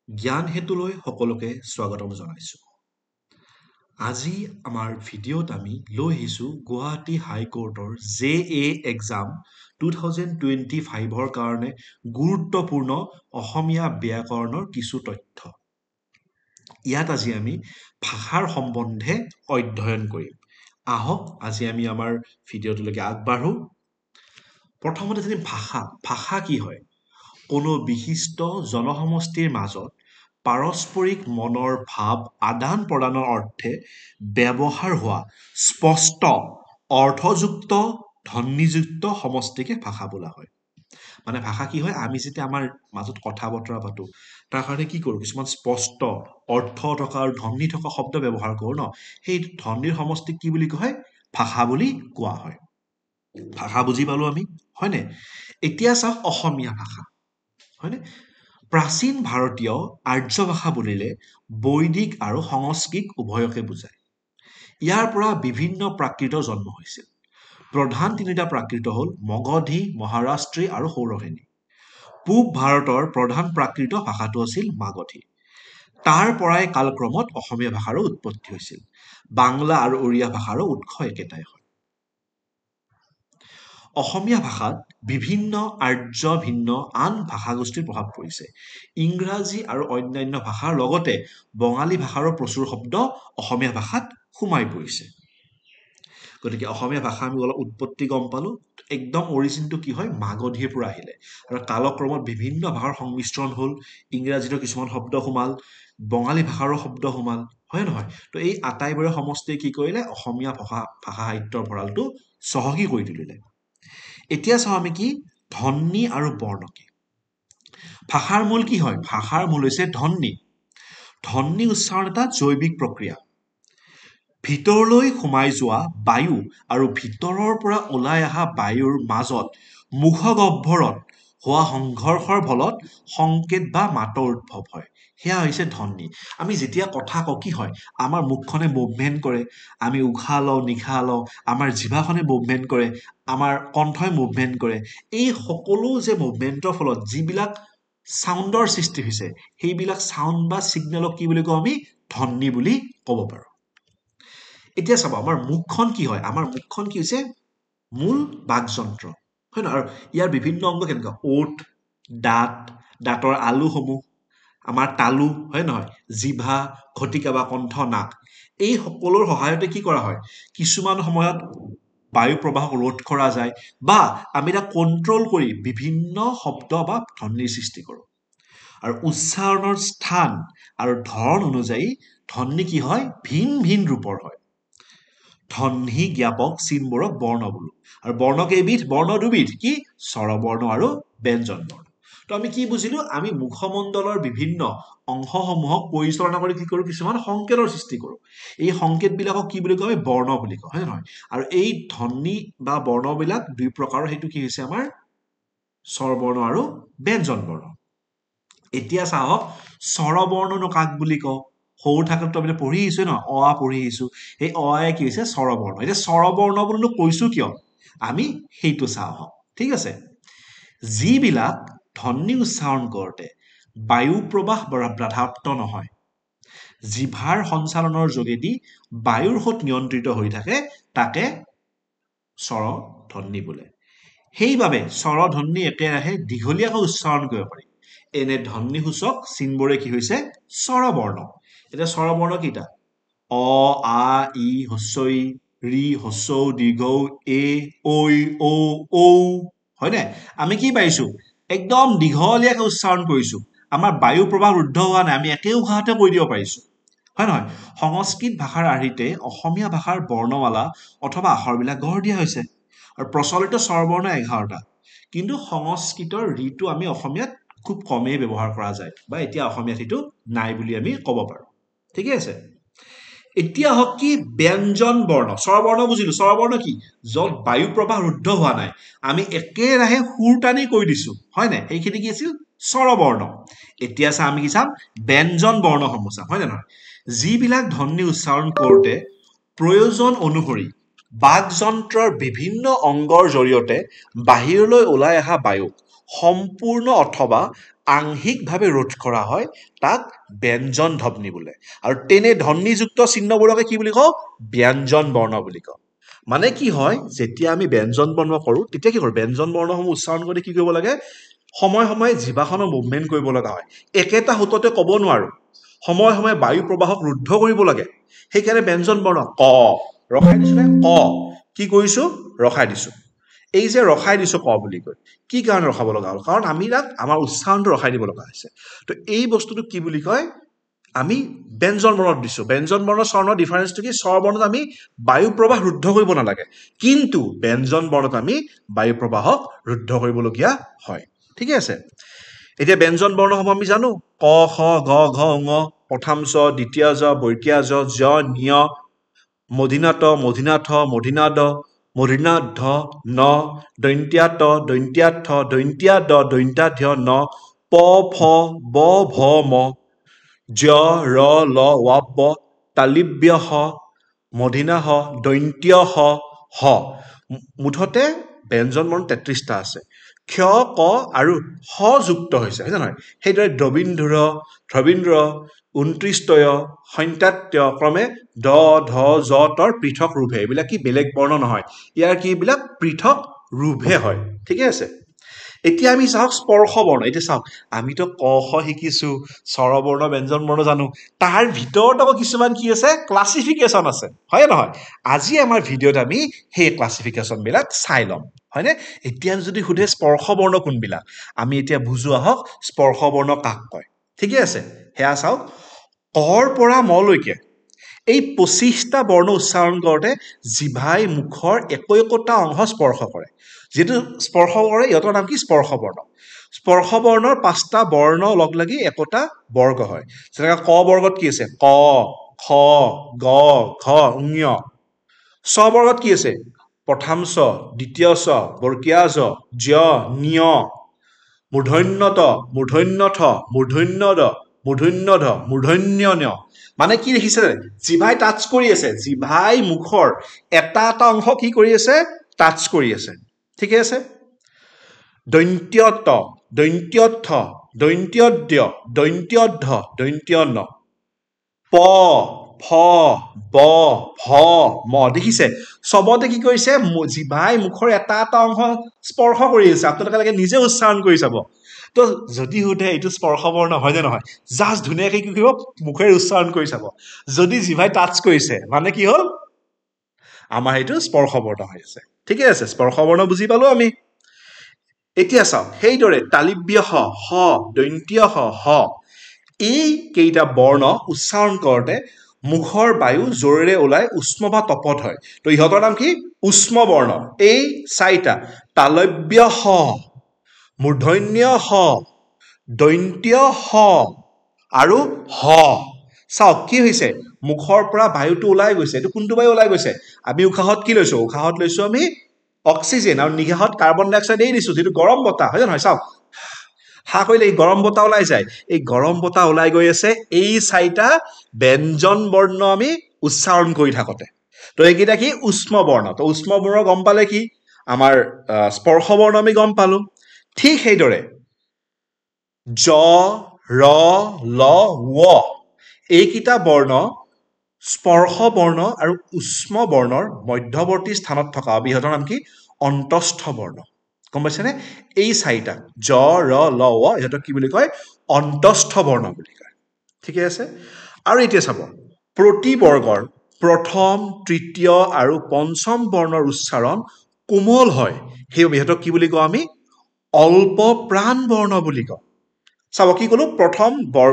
জ্ঞান হেতুলৈ সকলোকে স্বাগতম জনাইছোঁ। আজি আমাৰ ভিডিঅ'ত আমি লৈ আহিছোঁ গুৱাহাটী হাইকোৰ্টৰ JA এক্সাম 2025ৰ কাৰণে গুৰুত্বপূৰ্ণ অসমীয়া ব্যাকৰণৰ কিছু তথ্য। ইয়াত আজি আমি ভাষাৰ সম্বন্ধে অধ্যয়ন কৰিম। আহক আজি আমি আমাৰ ভিডিঅ'টোলৈকে আগবাঢ়ো। প্ৰথমতে যদি ভাষা কি হয়? কোনো বিশিষ্ট জনসমষ্টিৰ মাজত পাৰস্পৰিক মনৰ ভাৱ আদান প্ৰদানৰ অৰ্থে ব্যৱহাৰ হোৱা স্পষ্ট অৰ্থযুক্ত ধ্বনিযুক্ত সমষ্টিকে ভাষা বোলা হয়। মানে ভাষা কি হয়? আমি যেতিয়া আমাৰ মাজত কথা বতৰা পাতো তাৰ কাৰণে কি কৰোঁ? কিছুমান স্পষ্ট অৰ্থ থকা আৰু ধ্বনি থকা শব্দ ব্যৱহাৰ কৰোঁ ন? সেই ধ্বনিৰ সমষ্টিক কি বুলি কোৱা হয়? ভাষা বুলি কোৱা হয়। ভাষা বুজি পালো আমি, হয়নে? এতিয়া চাওক অসমীয়া ভাষা, হয়নে? প্ৰাচীন ভাৰতীয় আৰ্য ভাষা বুলিলে বৈদিক আৰু সংস্কৃত উভয়কে বুজায়। ইয়াৰ পৰা বিভিন্ন প্ৰাকৃতৰ জন্ম হৈছিল। প্ৰধান তিনিটা প্ৰাকৃত হ'ল মগধী, মহাৰাষ্ট্ৰী আৰু সৌৰসেনী। পূব ভাৰতৰ প্ৰধান প্ৰাকৃত ভাষাটো আছিল মাগধী। তাৰ পৰাই কালক্ৰমত অসমীয়া ভাষাৰো উৎপত্তি হৈছিল। বাংলা আৰু উৰিয়া ভাষাৰো উৎস একেটাই হয়। অসমীয়া ভাষাত বিভিন্ন আৰ্য ভিন্ন আন ভাষাগোষ্ঠীৰ প্ৰভাৱ পৰিছে। ইংৰাজী আৰু অন্যান্য ভাষাৰ লগতে বঙালী ভাষাৰো প্ৰচুৰ শব্দ অসমীয়া ভাষাত সোমাই পৰিছে। গতিকে অসমীয়া ভাষা আমি অলপ উৎপত্তি গম পালো। একদম অৰিজিনটো কি হয়? মাগধীৰ পৰা আহিলে আৰু কালক্ৰমত বিভিন্ন ভাষাৰ সংমিশ্ৰণ হ'ল। ইংৰাজীতো কিছুমান শব্দ সোমাল, বঙালী ভাষাৰো শব্দ সোমাল, হয় নহয়? তো এই আটাইবোৰে সমষ্টিয়ে কি কৰিলে? অসমীয়া ভাষা সাহিত্যৰ ভঁৰালটো চহকী কৰি তুলিলে। এতিয়া চাওঁ আমি কি ধ্বনি আৰু বৰ্ণ কি। ভাষাৰ মূল কি হয়? ভাষাৰ মূল হৈছে ধ্বনি। ধ্বনি উচ্চাৰণ এটা জৈৱিক প্ৰক্ৰিয়া। ভিতৰলৈ সোমাই যোৱা বায়ু আৰু ভিতৰৰ পৰা ওলাই অহা বায়ুৰ মাজত মুখগহ্বৰত হোৱা সংঘৰ্ষৰ ফলত সংকেত বা মাতৰ উদ্ভৱ হয়। সেয়া হৈছে ধ্বনি। আমি যেতিয়া কথা কওঁ কি হয়? আমাৰ মুখখনে মুভমেণ্ট কৰে, আমি উশাহ লওঁ, নিশাহ লওঁ, আমাৰ জিভাখনে মুভমেণ্ট কৰে, আমাৰ কণ্ঠই মুভমেণ্ট কৰে। এই সকলো যে মুভমেণ্টৰ ফলত যিবিলাক চাউণ্ডৰ সৃষ্টি হৈছে, সেইবিলাক চাউণ্ড বা ছিগনেলক কি বুলি কওঁ? আমি ধ্বনি বুলি ক'ব পাৰোঁ। এতিয়া চাব আমাৰ মুখখন কি হয়? আমাৰ মুখখন কি হৈছে? মূল বাকযন্ত্ৰ, হয় নহয়? আৰু ইয়াৰ বিভিন্ন অংগ কেনেকুৱা? ওঠ, দাঁতৰ আলুসমূহ, আমাৰ তালু, হয় নহয়? জিভা, ঘটিকা বা কণ্ঠ, নাক, এই সকলোৰ সহায়তে কি কৰা হয়? কিছুমান সময়ত বায়ু প্ৰবাহক ৰোধ কৰা যায় বা আমি এটা কণ্ট্ৰল কৰি বিভিন্ন শব্দ বা ধ্বনিৰ সৃষ্টি কৰোঁ। আৰু উচ্চাৰণৰ স্থান আৰু ধৰণ অনুযায়ী ধ্বনি কি হয়? ভিন ভিন ৰূপৰ হয়। ধ্বনি জ্ঞাপক চিনবোৰক বৰ্ণ বোলো। আৰু বৰ্ণ কেইবিধ? বৰ্ণ দুবিধ। কি? স্বৰবৰ্ণ আৰু ব্যঞ্জন বৰ্ণ। তো আমি কি বুজিলো? আমি মুখমণ্ডলৰ বিভিন্ন অংশসমূহক পৰিচালনা কৰি কি কৰোঁ? কিছুমান সংকেতৰ সৃষ্টি কৰোঁ। এই সংকেতবিলাকক কি বুলি কওঁ? আমি বৰ্ণ বুলি কওঁ, হয় নে নহয়? আৰু এই ধ্বনি বা বৰ্ণবিলাক দুই প্ৰকাৰৰ। সেইটো কি হৈছে আমাৰ? স্বৰবৰ্ণ আৰু ব্যঞ্জন বৰ্ণ। এতিয়া চাওক স্বৰবৰ্ণনো কাক বুলি কওঁ? সৰু থাকোঁতে আমি পঢ়ি আহিছোঁ ন, অ আ পঢ়ি আহিছোঁ। সেই অ আই কি হৈছে? স্বৰবৰ্ণ। এতিয়া স্বৰবৰ্ণ বুলিনো কৈছোঁ কিয়? আমি সেইটো চাওঁ, ঠিক আছে? যিবিলাক ধ্বনি উচ্চাৰণ কৰোঁতে বায়ু প্ৰবাহ বাধাপ্ৰাপ্ত নহয়, জিভাৰ সঞ্চালনৰ যোগেদি বায়ুৰ সৈতে নিয়ন্ত্ৰিত হৈ থাকে, তাকে স্বৰধ্বনি বোলে। সেইবাবে স্বৰধ্বনি একেৰাহে দীঘলীয়াকৈ উচ্চাৰণ কৰিব পাৰি। এনে ধ্বনিসূচক চিনবোৰে কি হৈছে? স্বৰবৰ্ণ। এতিয়া স্বৰবৰ্ণ কেইটা? অ, আ, ই, হস্ৰ ই, ঋ, হস্ৰ উ, দীৰ্ঘ ঊ, এ, ঐ, ঔ, ঔ, হয়নে? আমি কি পাইছোঁ? একদম দীঘলীয়াকৈ উচ্চাৰণ কৰিছোঁ। আমাৰ বায়ু প্ৰবাহ ৰুদ্ধ হোৱা নাই, আমি একে উশাহতে কৈ দিব পাৰিছোঁ, হয় নহয়? সংস্কৃত ভাষাৰ আৰ্হিতে অসমীয়া ভাষাৰ বৰ্ণমালা অথবা আখৰবিলাক গঢ় দিয়া হৈছে। আৰু প্ৰচলিত স্বৰবৰ্ণ 11টা। কিন্তু সংস্কৃতৰ ঋটো আমি অসমীয়াত খুব কমেই ব্যৱহাৰ কৰা যায়, বা এতিয়া অসমীয়াত সেইটো নাই বুলি আমি ক'ব পাৰোঁ, ঠিকে আছে? এতিয়া হওক কি ব্যঞ্জন বৰ্ণ। স্বৰবৰ্ণ বুজিলো। স্বৰবৰ্ণ কি? য'ত বায়ু প্ৰবাহ ৰুদ্ধ হোৱা নাই, আমি একেৰাহে সুৰ টানি কৈ দিছোঁ, হয় নাই? সেইখিনি কি আছিল? স্বৰবৰ্ণ। এতিয়া আমি কি চাম? ব্যঞ্জন বৰ্ণসমূহ চাম, হয় নে নহয়? যিবিলাক ধ্বনি উচ্চাৰণ কৰোঁতে প্ৰয়োজন অনুসৰি বাকযন্ত্ৰৰ বিভিন্ন অংগৰ জৰিয়তে বাহিৰলৈ ওলাই অহা বায়ুক সম্পূৰ্ণ অথবা আংশিকভাৱে ৰোধ কৰা হয় তাক ব্যঞ্জন ধ্বনি বোলে আৰু তেনে ধ্বনিযুক্ত চিহ্নবোৰকে কি বুলি কওঁ ব্যঞ্জন বৰ্ণ বুলি কওঁ মানে কি হয় যেতিয়া আমি ব্যঞ্জন বৰ্ণ কৰোঁ তেতিয়া কি কৰোঁ ব্যঞ্জন বৰ্ণসমূহ উচ্চাৰণ কৰি কি কৰিব লাগে সময়ে সময়ে জিভাখনৰ মুভমেণ্ট কৰিব লগা হয় একেটা হুততে ক'ব নোৱাৰো সময়ে সময়ে বায়ু প্ৰবাহক ৰুদ্ধ কৰিব লাগে সেইকাৰণে ব্যঞ্জন বৰ্ণ ক ৰখাই দিছো নে ক কি কৰিছো ৰখাই দিছো এই যে ৰখাই দিছো ক বুলি কয় কি কাৰণে ৰখাব লগা হ'ল কাৰণ আমি তাক আমাৰ উচ্চাৰণটো ৰখাই দিব লগা হৈছে তো এই বস্তুটো কি বুলি কয় আমি ব্যঞ্জন বৰ্ণত দিছো ব্যঞ্জন বৰ্ণ স্বৰ্ণৰ ডিফাৰেন্সটো কি স্বৰ বৰ্ণত আমি বায়ু প্ৰবাহ ৰুদ্ধ কৰিব নালাগে কিন্তু ব্যঞ্জন বৰ্ণত আমি বায়ু প্ৰবাহক ৰুদ্ধ কৰিবলগীয়া হয় ঠিকে আছে এতিয়া ব্যঞ্জন বৰ্ণসমূহ আমি জানো ক খ গ ঘ ঙ প্ৰথম চ দ্বিতীয় জ বৰ্গীয় জ জ ঞ মধিনাত মধিনাথ মধিনাদ মধিনাধ ন দন্ত্যাত দন্ত্যাথ দন্ত্যাদ দন্ত্যাধ্য ন প ফ ব ভ ম জ ৰ ল ৱাপ তালিব্য হ মধিনাহ দন্ত্য হ মুঠতে ব্যঞ্জন বৰ্ণ ৩৩টা আছে ক্ষ ক আৰু হ যুক্ত হৈছে হয় নহয় সেইদৰে দ্ৰবীন্দ্ৰ ২৯তয় সন্তাত্য ক্ৰমে দ ধ জ তৰ পৃথক ৰূপে এইবিলাক কি বেলেগ বৰ্ণ নহয় ইয়াৰ কি এইবিলাক পৃথক ৰূপে হয় ঠিকে আছে এতিয়া আমি চাওক স্পৰ্শ বৰ্ণ এতিয়া চাওক আমিতো ক খ শিকিছো স্বৰবৰ্ণ ব্যঞ্জন বৰ্ণ জানো তাৰ ভিতৰত আকৌ কিছুমান কি আছে ক্লাছিফিকেশ্যন আছে হয় নহয় আজি আমাৰ ভিডিঅ'ত আমি সেই ক্লাছিফিকেশ্যন বিলাক চাই ল'ম হয়নে এতিয়া যদি সোধে স্পৰ্শ বৰ্ণ কোনবিলাক আমি এতিয়া বুজো আহক স্পৰ্শ বৰ্ণ কাক কয় ঠিকে আছে হেয়া চাওক কৰ পৰা মলৈকে এই ২৫টা বৰ্ণ উচ্চাৰণ কৰোঁতে জিভাই মুখৰ একোটা অংশ স্পৰ্শ কৰে যেটো স্পৰ্শ কৰে ইহঁতৰ নাম কি স্পৰ্শ বৰ্ণ স্পৰ্শ বৰ্ণৰ ৫টা বৰ্ণ লগ লাগি একোটা বৰ্গ হয় যেনেকৈ ক বৰ্গত কি আছে ক খ গ ঘ ঞ ছ বৰ্গত কি আছে প্ৰথম ছ দ্বিতীয় ছ বৰ্গীয় জ জ ঞ মূৰ্ধন্যত মূৰ্ধন্যথ মূৰ্ধন্যদ মূৰ্ধন্যধ মূৰ্ধন্য ঞ মানে কি দেখিছে জিভাই টাচ কৰি আছে জিভাই মুখৰ এটা অংশ কি কৰি আছে টাচ কৰি আছে ঠিকে আছে দন্ত্যত দন্ত্যথ দন্ত্যদ্য দন্ত্যধ দন্ত্যন প ফ ব ভ ম দেখিছে চবতে কি কৰিছে জিভাই মুখৰ এটা অংশ স্পৰ্শ কৰি আছে আপোনালোকে নিজে উচ্চাৰণ কৰি চাব তো যদি সোধে এইটো স্পৰ্শ বৰ্ণ হয় নে নহয় জাষ্ট ধুনীয়াকৈ কি কৰিব মুখেৰে উচ্চাৰণ কৰি চাব যদি জিভাই টাচ কৰিছে মানে কি হ'ল আমাৰ এইটো স্পৰ্শ বৰ্ণ হৈ আছে ঠিকে আছে স্পৰ্শ বৰ্ণ বুজি পালো আমি এতিয়া চাওক সেইদৰে তালিব্য হ দন্ত্য হ এই কেইটা বৰ্ণ উচ্চাৰণ কৰোঁতে মুখৰ বায়ু জোৰেৰে ওলাই উষ্ম বা তপত হয় তো ইহঁতৰ নাম কি উষ্ম বৰ্ণ এই ৪টা তালব্য হ মূৰ্ধন্য হ দন্ত্য হ আৰু হ চাওক কি হৈছে মুখৰ পৰা বায়ুটো ওলাই গৈছে এইটো কোনটো বায়ু ওলাই গৈছে আমি উশাহত কি লৈছো উশাহত লৈছো আমি অক্সিজেন আৰু নিশাহত কাৰ্বন ডাই অক্সাইড এৰি দিছো যিটো গৰম বতাহ হয় নহয় চাওক হা কৰিলে এই গৰম বতাহ ওলাই যায় এই গৰম বতাহ ওলাই গৈ আছে এই ৪টা ব্যঞ্জন বৰ্ণ আমি উচ্চাৰণ কৰি থাকোতে তো এইকেইটা কি উষ্ম বৰ্ণ তো উষ্ম বৰ্ণ গম পালে কি আমাৰ স্পৰ্শ বৰ্ণ আমি গম পালো ঠিক সেইদৰে জ ৰ ল ৱ এইকেইটা বৰ্ণ স্পৰ্শ বৰ্ণ আৰু উষ্ম বৰ্ণৰ মধ্যৱৰ্তী স্থানত থকা ইহঁতৰ নাম কি অন্তস্থ বৰ্ণ গম পাইছেনে এই ৪টা জ ৰ ল ৱ ইহঁতক কি বুলি কয় অন্তস্থ বৰ্ণ বুলি কয় ঠিকে আছে আৰু এতিয়া চাব প্ৰতি বৰ্গৰ প্ৰথম তৃতীয় আৰু পঞ্চম বৰ্ণৰ উচ্চাৰণ কোমল হয় সেইবাবে ইহঁতক কি বুলি কওঁ আমি অল্প প্ৰাণ বৰ্ণ বুলি কওঁ চাব কি ক'লো প্ৰথম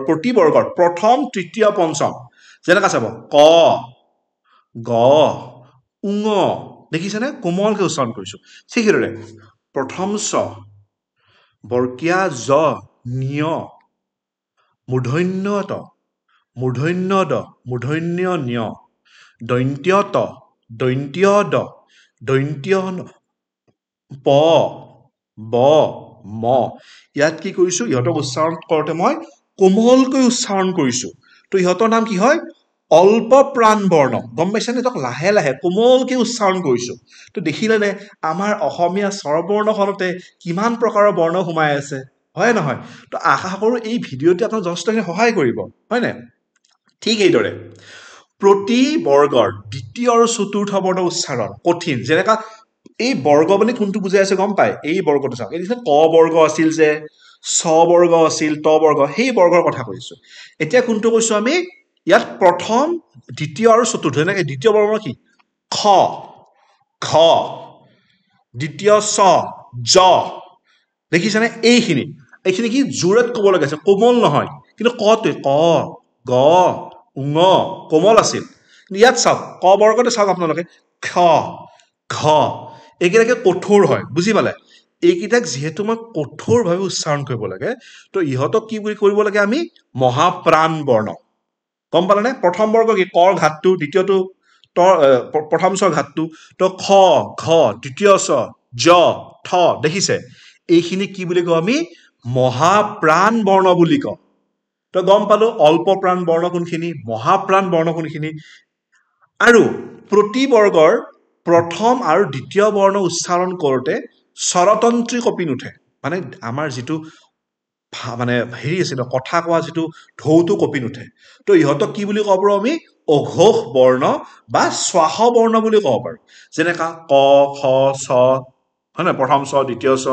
প্ৰতি বৰ্গৰ প্ৰথম তৃতীয় পঞ্চম যেনেকৈ চাব ক গ ঙ দেখিছেনে কোমলকৈ উচ্চাৰণ কৰিছো ঠিক সেইদৰে প্ৰথম ছ বৰ্গীয়া জ ঞ মূৰ্ধন্যত মূৰ্ধন্যদ মূৰ্ধন্য ঞ দন্ত্যত দন্ত্যদ দন্ত্য প ব ম ইয়াত কি কৰিছো ইহঁতক উচ্চাৰণ কৰোঁতে মই কোমলকৈ উচ্চাৰণ কৰিছো তো ইহঁতৰ নাম কি হয় অল্প প্ৰাণ বৰ্ণ গম পাইছেনে ইহঁতক লাহে লাহে কোমলকৈ উচ্চাৰণ কৰিছো তো দেখিলেনে আমাৰ অসমীয়া স্বৰবৰ্ণখনতে কিমান প্ৰকাৰৰ বৰ্ণ সোমাই আছে হয় নহয় তো আশা কৰোঁ এই ভিডিঅ'টোৱে আপোনাক যথেষ্টখিনি সহায় কৰিব হয়নে ঠিক এইদৰে প্ৰতি বৰ্গৰ দ্বিতীয় আৰু চতুৰ্থ বৰ্ণ উচ্চাৰণ কঠিন যেনেকা এই বৰ্গ বুলি কোনটো বুজাই আছে গম পায় এই বৰ্গটো চাওক এই ক বৰ্গ আছিল যে ছ বৰ্গ আছিল ত বৰ্গ সেই বৰ্গৰ কথা কৈছো এতিয়া কোনটো কৈছো আমি ইয়াত প্ৰথম দ্বিতীয় আৰু চতুৰ্থ এনেকে দ্বিতীয় বৰ্গ কি খ খ দ্বিতীয় ছ জ দেখিছানে এইখিনি এইখিনি কি জোৰত ক'ব লগা আছে কোমল নহয় কিন্তু কটোৱে ক গ উঙ কোমল আছিল ইয়াত চাওক ক বৰ্গতে চাওক আপোনালোকে খ খ এইকেইটাকে কঠোৰ হয় বুজি পালে এইকেইটাক যিহেতু মই কঠোৰভাৱে উচ্চাৰণ কৰিব লাগে তো ইহঁতক কি বুলি কৰিব লাগে আমি মহাপ্ৰাণ বৰ্ণ গম পালেনে প্ৰথম বৰ্গ কি কৰ ঘাতটো দ্বিতীয়টো তৰ প্ৰথম স্বৰ ঘাতটো তো খ ঘ দ্বিতীয় ছ জ ঠ দেখিছে এইখিনি কি বুলি কওঁ আমি মহাপ্ৰাণ বৰ্ণ বুলি কওঁ তো গম পালো অল্প প্ৰাণ বৰ্ণ কোনখিনি মহাপ্ৰাণ বৰ্ণ কোনখিনি আৰু প্ৰতি বৰ্গৰ প্ৰথম আৰু দ্বিতীয় বৰ্ণ উচ্চাৰণ কৰোঁতে স্বৰতন্ত্ৰী কপি নুঠে মানে আমাৰ যিটো মানে হেৰি আছে কথা কোৱা যিটো ঢৌটো কপি নুঠে তো ইহঁতক কি বুলি ক'ব পাৰোঁ আমি অঘোষ বৰ্ণ বা শ্বাস বৰ্ণ বুলি ক'ব পাৰোঁ যেনেকা ক খ ছ হয় নহয় প্ৰথম ছ দ্বিতীয় ছ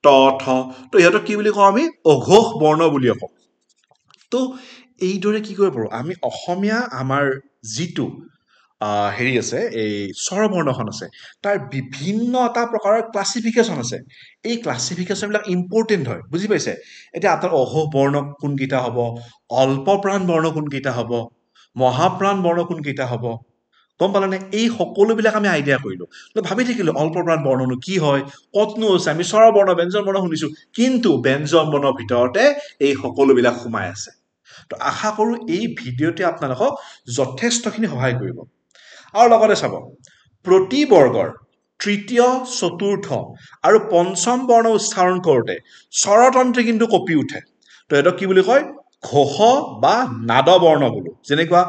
ত থ তো ইহঁতক কি বুলি কওঁ আমি অঘোষ বৰ্ণ বুলিয়ে কওঁ তো এইদৰে কি কৰিব পাৰোঁ আমি অসমীয়া আমাৰ যিটো হেৰি আছে এই স্বৰবৰ্ণখন আছে তাৰ বিভিন্ন এটা প্ৰকাৰৰ ক্লাছিফিকেশ্যন আছে এই ক্লাছিফিকেশ্যনবিলাক ইম্পৰ্টেণ্ট হয় বুজি পাইছে এতিয়া আপোনাৰ অঘোষ বৰ্ণ কোনকেইটা হ'ব অল্পপ্ৰাণ বৰ্ণ কোনকেইটা হ'ব মহাপ্ৰাণ বৰ্ণ কোনকেইটা হ'ব গম পালানে এই সকলোবিলাক আমি আইডিয়া কৰিলোঁ ভাবি থাকিলোঁ অল্পপ্ৰাণ বৰ্ণনো কি হয় কতনো আছে আমি স্বৰবৰ্ণ ব্যঞ্জন বৰ্ণ শুনিছোঁ কিন্তু ব্যঞ্জন বৰ্ণৰ ভিতৰতে এই সকলোবিলাক সোমাই আছে তো আশা কৰোঁ এই ভিডিঅ'টোৱে আপোনালোকক যথেষ্টখিনি সহায় কৰিব আৰু লগতে চাব প্ৰতি বৰ্গৰ তৃতীয় চতুৰ্থ আৰু পঞ্চম বৰ্ণ উচ্চাৰণ কৰোঁতে স্বৰতন্ত্ৰী কিন্তু কঁপি উঠে তো এইটোক কি বুলি কয় ঘোষ বা নাদ বৰ্ণ বোলো যেনেকুৱা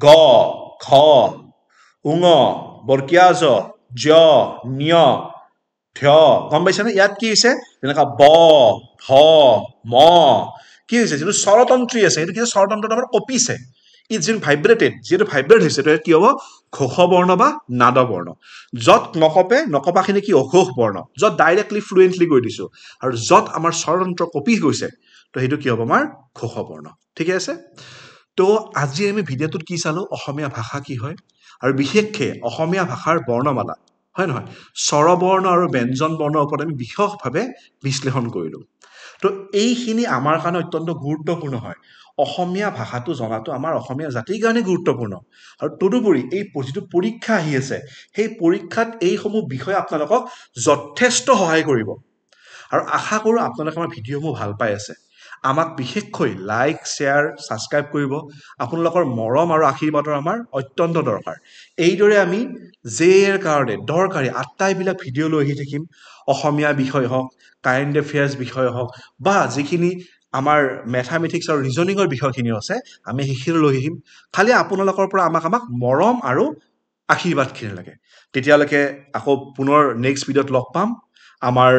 গ খ উঙ বৰ্গীয়া জ জ ঞ থ গম পাইছেনে ইয়াত কি হৈছে যেনেকুৱা ব ভ ম কি হৈছে যিটো স্বৰতন্ত্ৰী আছে সেইটো কি স্বৰতন্ত্ৰটো আমাৰ কঁপিছে ইট যিটো ভাইব্ৰেটেড যিহেতু ভাইব্ৰেট হৈছে তো কি হ'ব ঘোষ বৰ্ণ বা নাদ বৰ্ণ য'ত নকপাখিনি কি অঘোষ বৰ্ণ য'ত ডাইৰেক্টলি ফ্লুৱেণ্টলি কৈ দিছোঁ আৰু য'ত আমাৰ স্বৰতন্ত্ৰ কঁপি গৈছে তো সেইটো কি হ'ব আমাৰ ঘোষ বৰ্ণ ঠিকে আছে তো আজি আমি ভিডিঅ'টোত কি চালোঁ অসমীয়া ভাষা কি হয় আৰু বিশেষকৈ অসমীয়া ভাষাৰ বৰ্ণমালা হয় নহয় স্বৰবৰ্ণ আৰু ব্যঞ্জন বৰ্ণৰ ওপৰত আমি বিশেষভাৱে বিশ্লেষণ কৰিলোঁ তো এইখিনি আমাৰ কাৰণে অত্যন্ত গুৰুত্বপূৰ্ণ হয় অসমীয়া ভাষাটো জনাটো আমাৰ অসমীয়া জাতিৰ কাৰণে গুৰুত্বপূৰ্ণ আৰু তদুপৰি এই যিটো পৰীক্ষা আহি আছে সেই পৰীক্ষাত এইসমূহ বিষয় আপোনালোকক যথেষ্ট সহায় কৰিব আৰু আশা কৰোঁ আপোনালোকে আমাৰ ভিডিঅ'সমূহ ভাল পাই আছে আমাক বিশেষকৈ লাইক শ্বেয়াৰ ছাবস্ক্ৰাইব কৰিব আপোনালোকৰ মৰম আৰু আশীৰ্বাদৰ আমাৰ অত্যন্ত দৰকাৰ এইদৰে আমি যেৰ কাৰণে দৰকাৰী আটাইবিলাক ভিডিঅ' লৈ আহি থাকিম অসমীয়া বিষয় হওক কাৰেণ্ট এফেয়াৰ্ছ বিষয় হওক বা যিখিনি আমাৰ মেথামেটিক্স আৰু ৰিজনিঙৰ বিষয়খিনি আছে আমি সেইখিনি লৈ আহিম খালি আপোনালোকৰ পৰা আমাক মৰম আৰু আশীৰ্বাদখিনি লাগে তেতিয়ালৈকে আকৌ পুনৰ নেক্সট ভিডিঅ'ত লগ পাম আমাৰ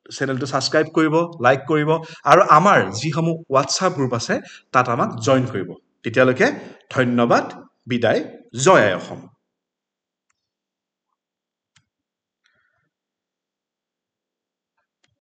চেনেলটো ছাবস্ক্ৰাইব কৰিব লাইক কৰিব আৰু আমাৰ যিসমূহ হোৱাটছআপ গ্ৰুপ আছে তাত আমাক জইন কৰিব তেতিয়ালৈকে ধন্যবাদ বিদায় জয় আই অসম